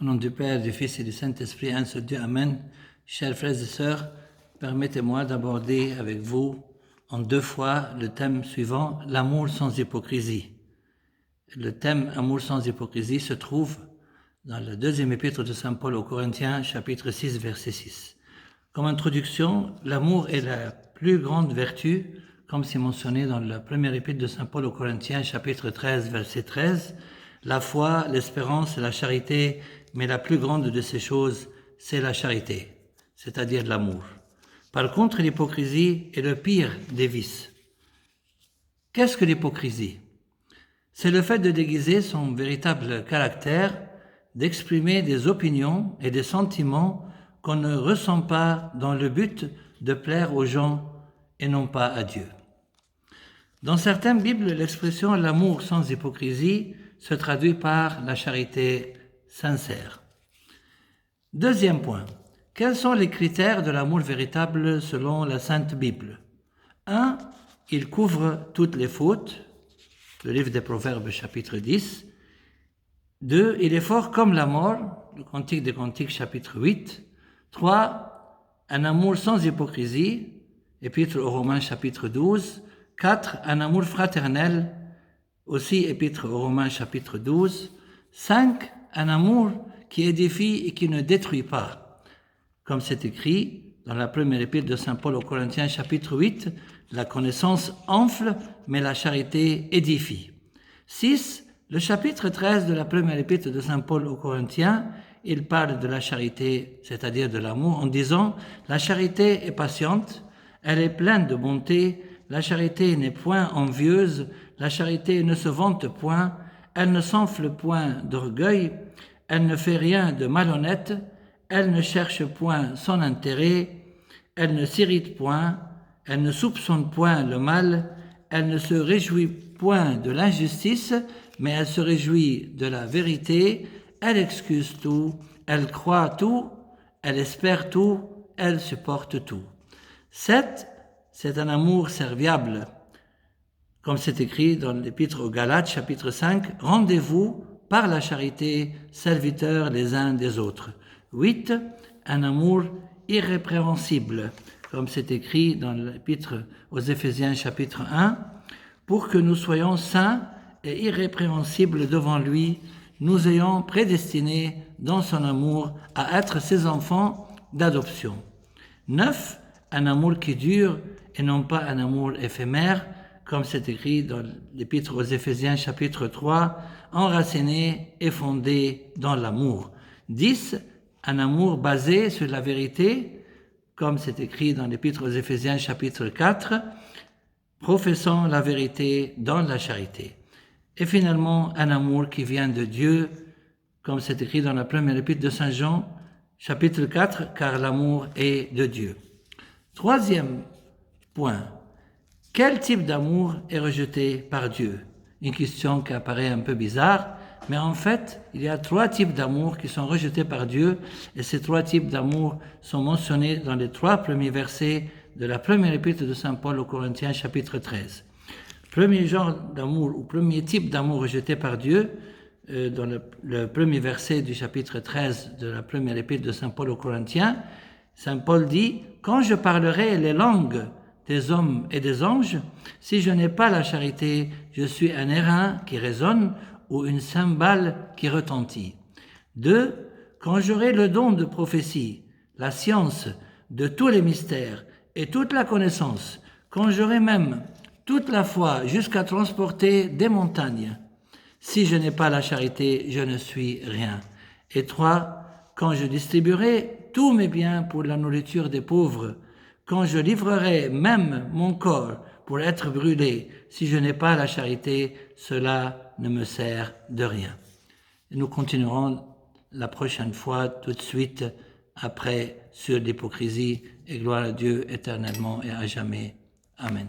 Au nom du Père, du Fils et du Saint-Esprit, un seul Dieu, Amen. Chers frères et sœurs, permettez-moi d'aborder avec vous en 2 fois le thème suivant, l'amour sans hypocrisie. Le thème amour sans hypocrisie se trouve dans le 2e épître de Saint Paul aux Corinthiens, chapitre 6, verset 6. Comme introduction, l'amour est la plus grande vertu, comme c'est mentionné dans le 1er épître de Saint Paul aux Corinthiens, chapitre 13, verset 13. La foi, l'espérance et la charité, mais la plus grande de ces choses, c'est la charité, c'est-à-dire l'amour. Par contre, l'hypocrisie est le pire des vices. Qu'est-ce que l'hypocrisie? C'est le fait de déguiser son véritable caractère, d'exprimer des opinions et des sentiments qu'on ne ressent pas dans le but de plaire aux gens et non pas à Dieu. Dans certaines Bibles, l'expression « l'amour sans hypocrisie » se traduit par la charité sincère. Deuxième point, quels sont les critères de l'amour véritable selon la Sainte Bible? 1. Il couvre toutes les fautes, le livre des Proverbes chapitre 10. 2. Il est fort comme la mort, le Cantique des Cantiques chapitre 8. 3. Un amour sans hypocrisie, épître aux Romains chapitre 12. 4. Un amour fraternel, aussi épître aux Romains chapitre 12. 5. Un amour qui édifie et qui ne détruit pas. Comme c'est écrit dans la première épître de Saint Paul aux Corinthiens chapitre 8, la connaissance enfle, mais la charité édifie. 6. Le chapitre 13 de la première épître de Saint Paul aux Corinthiens, il parle de la charité, c'est-à-dire de l'amour, en disant « La charité est patiente, elle est pleine de bonté, la charité n'est point envieuse, la charité ne se vante point, elle ne s'enfle point d'orgueil, elle ne fait rien de malhonnête, elle ne cherche point son intérêt, elle ne s'irrite point, elle ne soupçonne point le mal, elle ne se réjouit point de l'injustice, mais elle se réjouit de la vérité, elle excuse tout, elle croit tout, elle espère tout, elle supporte tout. 7. C'est un amour serviable. Comme c'est écrit dans l'Épître aux Galates, chapitre 5, « Rendez-vous par la charité, serviteurs les uns des autres. » 8. Un amour irrépréhensible. Comme c'est écrit dans l'Épître aux Éphésiens, chapitre 1, « Pour que nous soyons saints et irrépréhensibles devant lui, nous ayons prédestinés dans son amour à être ses enfants d'adoption. » 9. Un amour qui dure et non pas un amour éphémère, comme c'est écrit dans l'Épître aux Éphésiens chapitre 3, enraciné et fondé dans l'amour. 10. Un amour basé sur la vérité, comme c'est écrit dans l'Épître aux Éphésiens chapitre 4, professant la vérité dans la charité. Et finalement, un amour qui vient de Dieu, comme c'est écrit dans la première épître de Saint Jean, chapitre 4, car l'amour est de Dieu. Troisième point, quel type d'amour est rejeté par Dieu? Une question qui apparaît un peu bizarre, mais en fait, il y a 3 types d'amour qui sont rejetés par Dieu, et ces 3 types d'amour sont mentionnés dans les 3 premiers versets de la première épître de Saint Paul aux Corinthiens, chapitre 13. Premier genre d'amour, ou premier type d'amour rejeté par Dieu, dans le premier verset du chapitre 13 de la première épître de Saint Paul aux Corinthiens, Saint Paul dit « Quand je parlerai les langues des hommes et des anges, si je n'ai pas la charité, je suis un airain qui résonne ou une cymbale qui retentit. » 2. Quand j'aurai le don de prophétie, la science de tous les mystères et toute la connaissance, quand j'aurai même toute la foi jusqu'à transporter des montagnes, si je n'ai pas la charité, je ne suis rien. Et 3. Quand je distribuerai tous mes biens pour la nourriture des pauvres, quand je livrerai même mon corps pour être brûlé, si je n'ai pas la charité, cela ne me sert de rien. Et nous continuerons la prochaine fois, tout de suite, après, sur l'hypocrisie, et gloire à Dieu éternellement et à jamais. Amen.